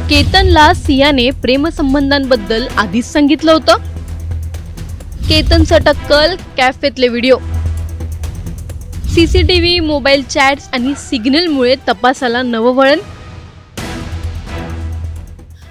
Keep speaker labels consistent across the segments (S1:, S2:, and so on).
S1: केतनला सियाने प्रेमसंबंधांबद्दल आधीच सांगितलं होतं. केतनचं टक्कल, कॅफेतले व्हिडिओ, सीसीटीव्ही, मोबाईल चॅट्स आणि सिग्नलमुळे तपासाला नवं वळण.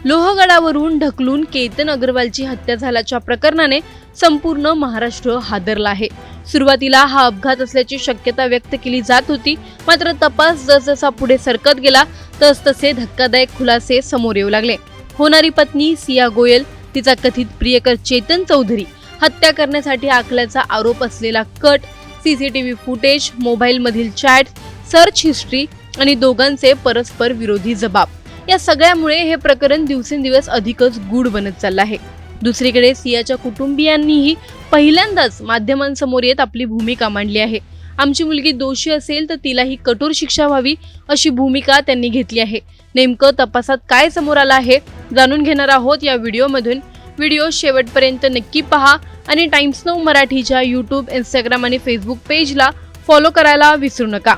S1: लोहगडावरून ढकलून केतन अग्रवालची हत्या झाल्याच्या प्रकरणाने संपूर्ण महाराष्ट्र हादरला आहे. सुरुवातीला हा अपघात असल्याची शक्यता व्यक्त केली जात होती, मात्र तपास जसजसा पुढे सरकत गेला तसतसे धक्कादायक खुलासे समोर येऊ लागले. होणारी पत्नी सिया गोयल, तिचा कथित प्रियकर चेतन चौधरी, हत्या करण्यासाठी आखल्याचा आरोप असलेला कट, सीसीटीव्ही फुटेज, मोबाईलमधील चॅट, सर्च हिस्ट्री आणि दोघांचे परस्पर विरोधी जबाब, या सगळ्यामुळे हे प्रकरण दिवसेंदिवस अधिकच गूढ बनत चाललं आहे. दुसरीकडे सियाच्या कुटुंबियांनीही पहिल्यांदाच माध्यमांसमोर येत आपली भूमिका मांडली आहे. आमची मुलगी दोषी असेल तर तिलाही कठोर शिक्षा व्हावी अशी भूमिका त्यांनी घेतली आहे. नेमकं तपासात काय समोर आलं आहे जाणून घेणार आहोत या व्हिडिओमधून. व्हिडिओ शेवटपर्यंत नक्की पहा आणि टाइम्स नाऊ मराठीच्या यूट्यूब, इंस्टाग्राम आणि फेसबुक पेजला फॉलो करायला विसरू नका.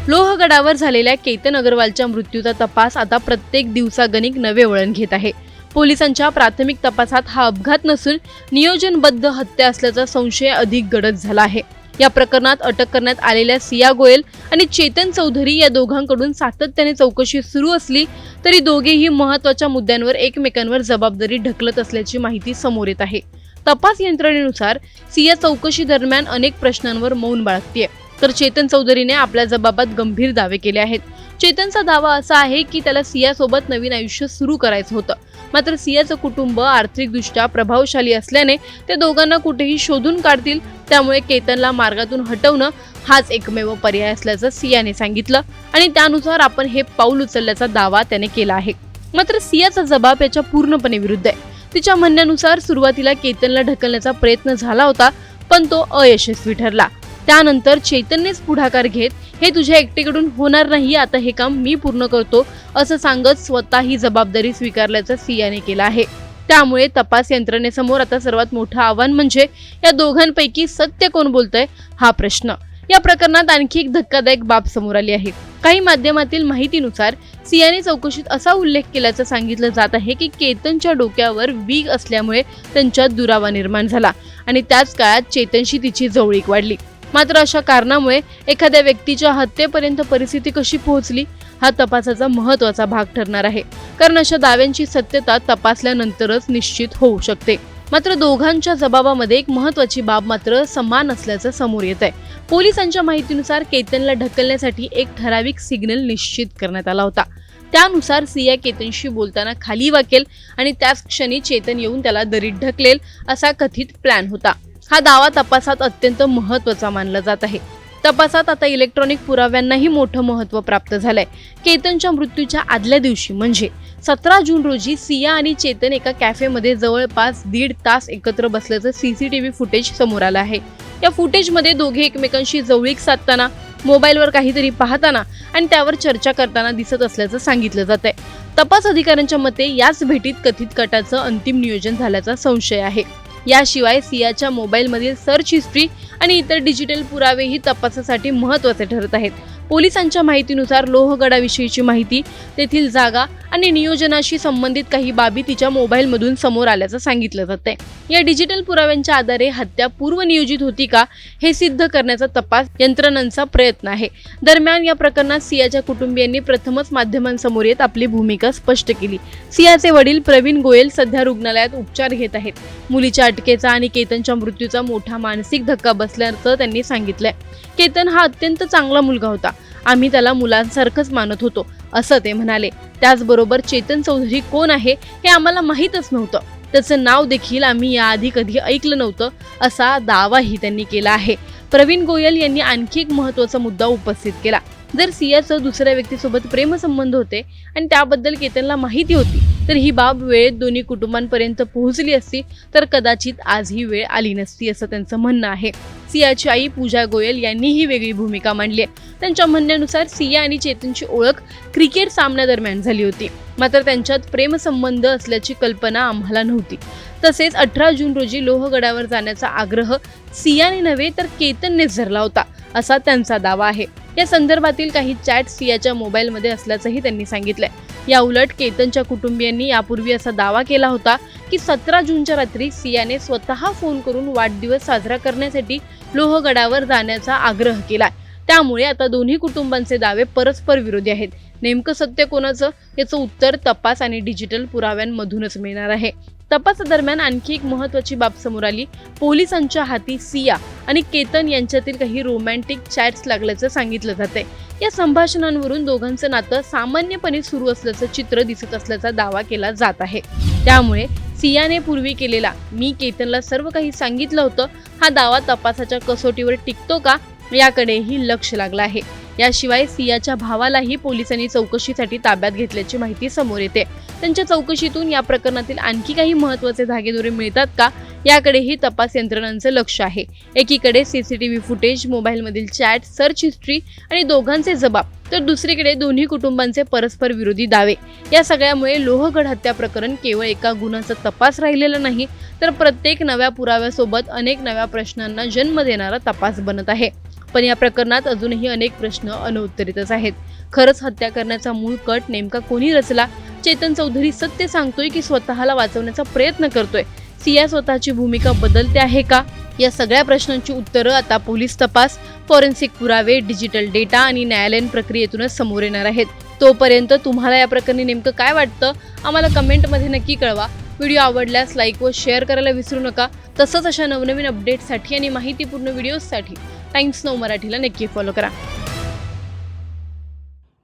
S1: लोहगडावर झालेल्या केतन अग्रवालच्या मृत्यूचा तपास आता प्रत्येक दिवसागणिक नवे वळण घेत आहे. पोलिसांच्या प्राथमिक तपासात हा अपघात नसून नियोजनबद्ध हत्या असल्याचा संशय अधिक गडद झाला आहे. या प्रकरणात अटक करण्यात आलेल्या सिया गोयल आणि चेतन चौधरी या दोघांकडून सातत्याने चौकशी सुरू असली तरी दोघेही महत्त्वाच्या मुद्द्यांवर एकमेकांवर जबाबदारी ढकलत असल्याची माहिती समोर येत आहे. तपास यंत्रणेनुसार सिया चौकशी दरम्यान अनेक प्रश्नांवर मौन बाळगतेय, तर चेतन चौधरीने आपल्या जबाबात गंभीर दावे केले आहेत. चेतनचा दावा असा आहे की त्याला सियासोबत नवीन आयुष्य सुरू करायचं होतं, मात्र सियाचं कुटुंब आर्थिकदृष्ट्या प्रभावशाली असल्याने ते दोघांना कुठेही शोधून काढतील, त्यामुळे केतनला मार्गातून हटवणं हाच एकमेव पर्याय असल्याचं सियाने सांगितलं आणि त्यानुसार आपण हे पाऊल उचलल्याचा दावा त्याने केला आहे. मात्र सियाचा जबाब याच्या पूर्णपणे विरुद्ध आहे. तिच्या म्हणण्यानुसार सुरुवातीला केतनला ढकलण्याचा प्रयत्न झाला होता, पण तो अयशस्वी ठरला. त्यानंतर चेतननेच पुढाकार घेत हे तुझ्या एकटीकडून होणार नाही, आता हे काम मी पूर्ण करतो असं सांगत स्वतः ही जबाबदारी स्वीकारल्याचं सियाने केलं आहे. त्यामुळे तपास यंत्रणेसमोर आता सर्वात मोठं आव्हान म्हणजे या दोघांपैकी सत्य कोण बोलतंय हा प्रश्न. या प्रकरणात आणखी एक धक्कादायक बाब समोर आली आहे. काही माध्यमातील माहितीनुसार सियाने चौकशीत असा उल्लेख केल्याचं सांगितलं जात आहे की केतनच्या डोक्यावर वीग असल्यामुळे त्यांच्यात दुरावा निर्माण झाला आणि त्याच काळात चेतनशी तिची जवळीक वाढली. मात्र अशा कारणामुळे एखाद्या व्यक्तीच्या हत्येपर्यंत परिस्थिती कशी पोहोचली हा तपासाचा महत्त्वाचा भाग ठरणार आहे, कारण अशा दाव्यांची सत्यता तपासल्यानंतरच निश्चित होऊ शकते. मात्र दोघांच्या जबाबामध्ये एक महत्त्वाची बाब मात्र समान असल्याचं समोर येत आहे. पोलिसांच्या माहितीनुसार केतनला ढकलण्यासाठी एक ठराविक सिग्नल निश्चित करण्यात आला होता. त्यानुसार सिया केतनशी बोलताना खाली वाकेल आणि त्याच क्षणी चेतन येऊन त्याला दरीत ढकलेल असा कथित प्लॅन होता. हा दावा तपासात अत्यंत महत्त्वाचा मानला जात आहे. तपासात आता इलेक्ट्रॉनिक पुराव्यांनाही मोठं महत्त्व प्राप्त झालंय. केतनच्या मृत्यूच्या आदल्या दिवशी म्हणजे 17 जून रोजी सिया आणि चेतन एका कॅफेमध्ये जवळपास 1.5 तास एकत्र बसल्याचं सीसीटीव्ही फुटेज समोर आलं आहे. या फुटेजमध्ये दोघे एकमेकांशी जवळीक साधताना, मोबाईलवर काहीतरी पाहताना आणि त्यावर चर्चा करताना दिसत असल्याचं सांगितलं जात आहे. तपास अधिकाऱ्यांच्या मते याच भेटीत कथित कटाचं अंतिम नियोजन झाल्याचा संशय आहे. याशिवाय सियाच्या मोबाईलमधील सर्च हिस्ट्री आणि इतर डिजिटल पुरावेही तपासासाठी महत्त्वाचे ठरत आहेत. पोलिसांच्या माहितीनुसार लोहगडाविषयीची माहिती, तेथील जागा आणि नियोजनाशी संबंधित काही बाबी तिच्या मोबाईलमधून समोर आल्याचं सांगितलं जातंय. या डिजिटल पुराव्यांच्या आधारे हत्या पूर्वनियोजित होती का हे सिद्ध करण्याचा तपास यंत्रणांचा प्रयत्न आहे. दरम्यान या प्रकरणात सियाच्या कुटुंबियांनी प्रथमच माध्यमांसमोर येत आपली भूमिका स्पष्ट केली. सियाचे वडील प्रवीण गोयल सध्या रुग्णालयात उपचार घेत आहेत. मुलीच्या अटकेचा आणि केतनच्या मृत्यूचा मोठा मानसिक धक्का बसल्याचं त्यांनी सांगितलंय. केतन हा अत्यंत चांगला मुलगा होता, आम्ही त्याला मुलांसारखंच मानत होतो असं ते म्हणाले. त्याचबरोबर चेतन चौधरी कोण आहे हे आम्हाला माहीतच नव्हतं, त्याचं नाव देखील आम्ही याआधी कधी ऐकलं नव्हतं असा दावाही त्यांनी केला आहे. प्रवीण गोयल यांनी आणखी एक महत्त्वाचा मुद्दा उपस्थित केला. जर सियाचं दुसऱ्या व्यक्तीसोबत प्रेमसंबंध होते आणि त्याबद्दल केतनला माहिती होती तर ही बाब वेळेत दोन्ही कुटुंबांपर्यंत पोहोचली असती तर कदाचित आज ही वेळ आली नसती असं त्यांचं म्हणणं आहे. सियाची आई पूजा गोयल यांनी ही वेगळी भूमिका मांडली आहे. त्यांच्या म्हणण्यानुसार सिया आणि चेतनची ओळख क्रिकेट सामन्यादरम्यान झाली होती, मात्र त्यांच्यात प्रेमसंबंध असल्याची कल्पना आम्हाला नव्हती. तसेच 18 जून रोजी लोहगडावर जाण्याचा आग्रह सियाने नव्हे तर केतननेच धरला होता असा त्यांचा दावा आहे. या संदर्भातील काही चॅट सियाच्या मोबाईलमध्ये असल्याचंही त्यांनी सांगितलंय. या उलट केतनच्या कुटुंबियांनी यापूर्वी असा दावा केला होता की 17 जूनच्या रात्री सियाने स्वतः फोन करून वाढदिवस साजरा करण्यासाठी लोहगडावर जाण्याचा आग्रह केला. त्यामुळे आता दोन्ही कुटुंबांचे दावे परस्पर विरोधी आहेत. नेमकं सत्य कोणाचं याचं उत्तर तपास आणि डिजिटल पुराव्यांमधूनच मिळणार आहे. तपासादरम्यान आणखी एक महत्त्वाची बाब समोर आली. पोलिसांच्या हाती सिया आणि केतन यांच्यातील काही रोमॅन्टिक चॅट्स लागल्याचं सांगितलं जातंय. या संभाषणांवरून दोघांचं नातं सामान्यपणे सुरू असल्याचं चित्र दिसत असल्याचा दावा केला जात आहे. त्यामुळे सियाने पूर्वी केलेला "मी केतनला सर्व काही सांगितलं होतं" हा दावा तपासाच्या कसोटीवर टिकतो का याकडेही लक्ष लागलं आहे. याशिवाय सियाच्या भावालाही पोलिसांनी चौकशीसाठी ताब्यात घेतल्याची माहिती समोर येते. त्यांच्या चौकशीतून या प्रकरणातील आणखी काही महत्त्वाचे धागेदोरे मिळतात का याकडेही तपास यंत्रणांचं लक्ष आहे. एकीकडे सीसीटीव्ही फुटेज, मोबाईलमधील चॅट, सर्च हिस्ट्री आणि दोघांचे जबाब, तर दुसरीकडे दोन्ही कुटुंबांचे परस्पर विरोधी दावे. या सगळ्यामुळे लोहगड हत्या प्रकरण केवळ एका गुन्ह्याचा तपास राहिलेला नाही, तर प्रत्येक नव्या पुराव्यासोबत अनेक नव्या प्रश्नांना जन्म देणारा तपास बनत आहे. पण या प्रकरणात अजूनही अनेक प्रश्न अनउत्तरितच आहेत. खरंच हत्या करण्याचा मूळ कट नेमका कोणी रचला? चेतन चौधरी सत्य सांगतोय की स्वतःला वाचवण्याचा प्रयत्न करतोय? सिया स्वतःची भूमिका बदलते आहे का? या सगळ्या प्रश्नांची उत्तरं आता पोलीस तपास, फॉरेन्सिक पुरावे, डिजिटल डेटा आणि न्यायालयीन प्रक्रियेतूनच समोर येणार आहेत. तोपर्यंत तुम्हाला या प्रकरणी नेमकं काय वाटतं आम्हाला कमेंटमध्ये नक्की कळवा. व्हिडिओ आवडल्यास लाईक व शेअर करायला विसरू नका. तसंच अशा नवनवीन अपडेट्ससाठी आणि माहितीपूर्ण व्हिडिओजसाठी टाइम्स नाऊ मराठीला नक्की फॉलो करा.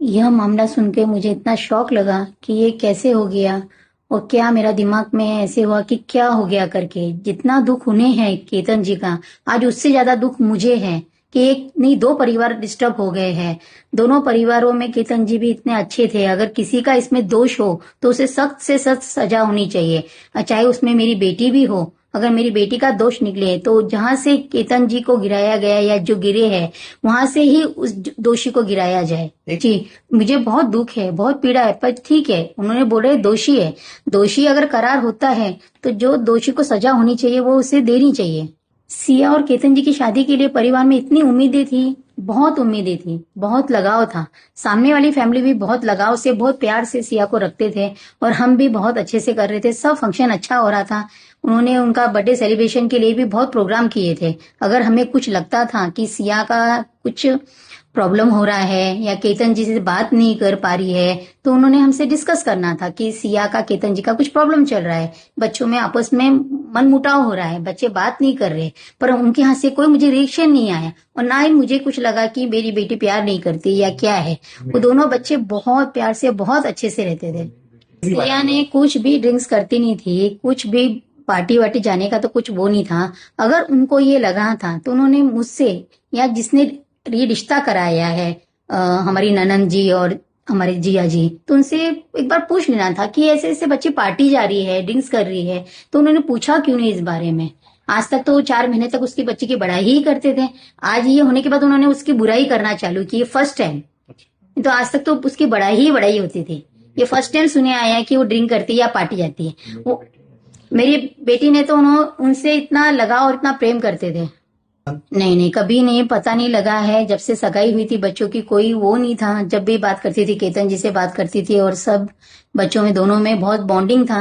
S2: यह मामला सुन के मुझे इतना शौक लगा कि ये कैसे हो गया और क्या मेरा दिमाग में ऐसे हुआ कि क्या हो गया करके. जितना दुख उन्हें है केतन जी का, आज उससे ज्यादा दुख मुझे है कि एक नहीं दो परिवार डिस्टर्ब हो गए हैं. दोनों परिवारों में केतन जी भी इतने अच्छे थे. अगर किसी का इसमें दोष हो तो उसे सख्त से सख्त सजा होनी चाहिए, चाहे उसमें मेरी बेटी भी हो. अगर मेरी बेटी का दोष निकले तो जहां से केतन जी को गिराया गया या जो गिरे हैं वहां से ही उस दोषी को गिराया जाए. जी, मुझे बहुत दुख है, बहुत पीड़ा है, पर ठीक है, उन्होंने बोले दोषी है. दोषी अगर करार होता है तो जो दोषी को सजा होनी चाहिए वो उसे देनी चाहिए. सिया और केतन जी की शादी के लिए परिवार में इतनी उम्मीदें थी, बहुत उम्मीदें थी, बहुत लगाव था. सामने वाली फैमिली भी बहुत लगाव से, बहुत प्यार से सिया को रखते थे और हम भी बहुत अच्छे से कर रहे थे. सब फंक्शन अच्छा हो रहा था. उन्होंने उनका बर्थडे सेलिब्रेशन के लिए भी बहुत प्रोग्राम किए थे. अगर हमें कुछ लगता था कि सिया का कुछ प्रॉब्लम हो रहा है या केतन जी से बात नहीं कर पा रही है तो उन्होंने हमसे डिस्कस करना था कि सिया का केतन जी का कुछ प्रॉब्लम चल रहा है, बच्चों में आपस में मनमुटाव हो रहा है, बच्चे बात नहीं कर रहे. पर उनके यहाँ से कोई मुझे रिएक्शन नहीं आया और ना ही मुझे कुछ लगा कि मेरी बेटी प्यार नहीं करती या क्या है. वो दोनों बच्चे बहुत प्यार से, बहुत अच्छे से रहते थे. सिया ने कुछ भी ड्रिंक्स करती नहीं थी, कुछ भी पार्टी वार्टी जाने का तो कुछ वो नहीं था. अगर उनको ये लगा था तो उन्होंने मुझसे या जिसने ये रिश्ता कराया है हमारी ननंद जी और हमारे जिया जी, तो उनसे एक बार पूछ लेना था कि ऐसे ऐसे बच्ची पार्टी जा रही है, ड्रिंक्स कर रही है, तो उन्होंने पूछा क्यों नहीं इस बारे में. आज तक तो 4 महीने तक उसकी बच्ची की बड़ाई ही करते थे. आज ये होने के बाद उन्होंने उसकी बुराई करना चालू की. फर्स्ट टाइम, तो आज तक तो उसकी बड़ाई ही बड़ाई होती थी. ये फर्स्ट टाइम सुने आया है कि वो ड्रिंक करती है या पार्टी जाती है. वो मेरी बेटी ने तो उनसे इतना लगाव और इतना प्रेम करते थे. नहीं, कभी नहीं, पता नहीं लगा है. जब से सगाई हुई थी बच्चों की कोई वो नहीं था. जब भी बात करती थी केतन जी से बात करती थी और सब बच्चों में दोनों में बहुत बॉन्डिंग था.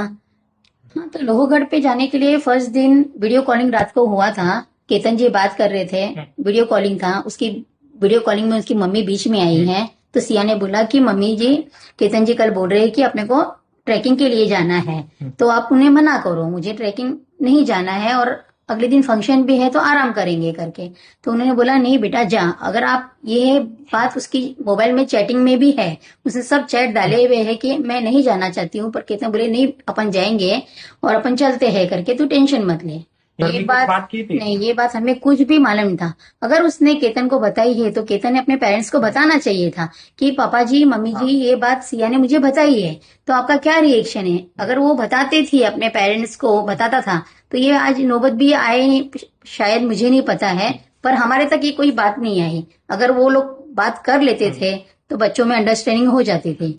S2: हाँ, तो लोहगढ़ पे जाने के लिए फर्स्ट दिन वीडियो कॉलिंग रात को हुआ था. केतन जी बात कर रहे थे, वीडियो कॉलिंग था. उसकी वीडियो कॉलिंग में उसकी मम्मी बीच में आई है. तो सिया ने बोला कि मम्मी जी, केतन जी कल बोल रहे हैं कि अपने को ट्रैकिंग के लिए जाना है, तो आप उन्हें मना करो, मुझे ट्रैकिंग नहीं जाना है और अगले दिन फंक्शन भी है तो आराम करेंगे करके. तो उन्होंने बोला नहीं बेटा जा. अगर आप, ये बात उसकी मोबाइल में चैटिंग में भी है, उसने सब चैट डाले हुए है कि मैं नहीं जाना चाहती हूँ. पर केतन बोले नहीं, अपन जाएंगे और अपन चलते हैं करके, तू टेंशन मत ले. ये बात की थी? नहीं, ये बात हमें कुछ भी मालूम नहीं था. अगर उसने केतन को बताई है तो केतन ने अपने पेरेंट्स को बताना चाहिए था कि पापा जी, मम्मी जी, ये बात सिया ने मुझे बताई है, तो आपका क्या रिएक्शन है. अगर वो बताते थे, अपने पेरेंट्स को बताता था, तो ये आज नौबत भी आए शायद, मुझे नहीं पता है. पर हमारे तक ये कोई बात नहीं आई. अगर वो लोग बात कर लेते थे तो बच्चों में अंडरस्टैंडिंग हो जाती थी.